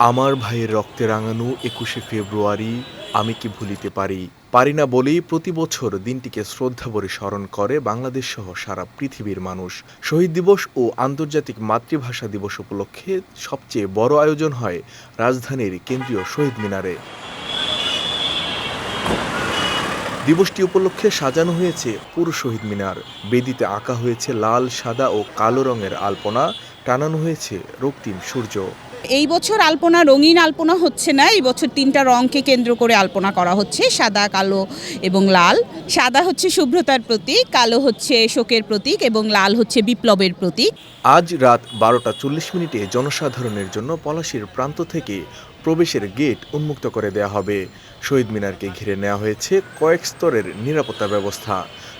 আমার ভাইয়ের রক্তে রাঙানো ২১শে ফেব্রুয়ারি আমি কি ভুলিতে পারি পারি না বলেই প্রতি বছর দিনটিকে শ্রদ্ধাভরে স্মরণ করে বাংলাদেশ সহ সারা পৃথিবীর মানুষ। শহীদ দিবস ও আন্তর্জাতিক মাতৃভাষা দিবস উপলক্ষে সবচেয়ে বড় আয়োজন হয় রাজধানীর কেন্দ্রীয় শহীদ মিনারে। দিবসটি উপলক্ষে সাজানো হয়েছে পুরো শহীদ মিনার। বেদিতে আঁকা হয়েছে লাল, সাদা ও কালো রঙের আলপনা, টানানো হয়েছে রক্তিম সূর্য। এই বছর আলপনা রঙিন আলপনা হচ্ছে না, এই বছর ৩টা রঙকে কেন্দ্র করে আলপনা করা হচ্ছে, সাদা, কালো এবং লাল। সাদা হচ্ছে শুভ্রতার প্রতীক, কালো হচ্ছে শোকের প্রতীক এবং লাল হচ্ছে বিপ্লবের প্রতীক। আজ রাত ১২টা ৪০ জনসাধারণের জন্য পলাশীর প্রান্ত থেকে প্রবেশের গেট উন্মুক্ত করে দেয়া হবে। শহীদ মিনারকে ঘিরে নেওয়া হয়েছে কয়েক স্তরের নিরাপত্তা ব্যবস্থা।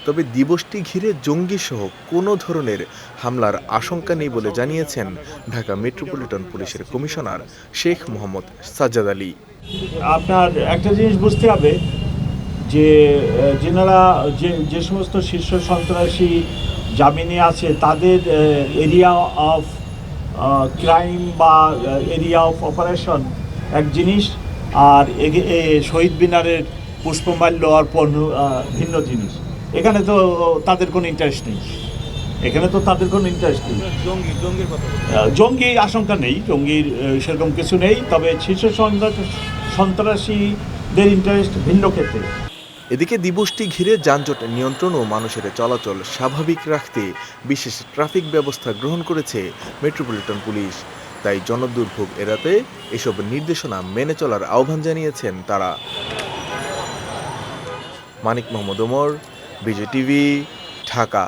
তবে দিবসটি ঘিরে জঙ্গিসহ কোনো ধরনের হামলার আশঙ্কা নেই বলে জানিয়েছেন ঢাকা মেট্রোপলিটন পুলিশের কমিশনার শেখ মোহাম্মদ সাজ্জাদ আলী। আপনার একটা জিনিস বুঝতে হবে যে যেনারা যে সমস্ত শীর্ষ সন্ত্রাসী জামিনে আছে তাদের এরিয়া অফ ক্রাইম বা এরিয়া অফ অপারেশন এক জিনিস, আর শহীদ মিনারের পুষ্পমাল্য অর্পণ ভিন্ন জিনিস। এখানে তো তাদের কোনো ইন্টারেস্ট নেই, জঙ্গি আশঙ্কা নেই, জঙ্গির সেরকম কিছু নেই। তবে শীর্ষ সন্ত্রাসীদের ইন্টারেস্ট ভিন্ন ক্ষেত্রে। এদিকে দিবসটি ঘিরে যানজট নিয়ন্ত্রণ ও মানুষের চলাচল স্বাভাবিক রাখতে বিশেষ ট্রাফিক ব্যবস্থা গ্রহণ করেছে মেট্রোপলিটন পুলিশ। তাই জনদুর্ভোগ এড়াতে এসব নির্দেশনা মেনে চলার আহ্বান জানিয়েছেন তারা। মানিক মোহাম্মদ ওমর, বিজয় টিভি, ঢাকা।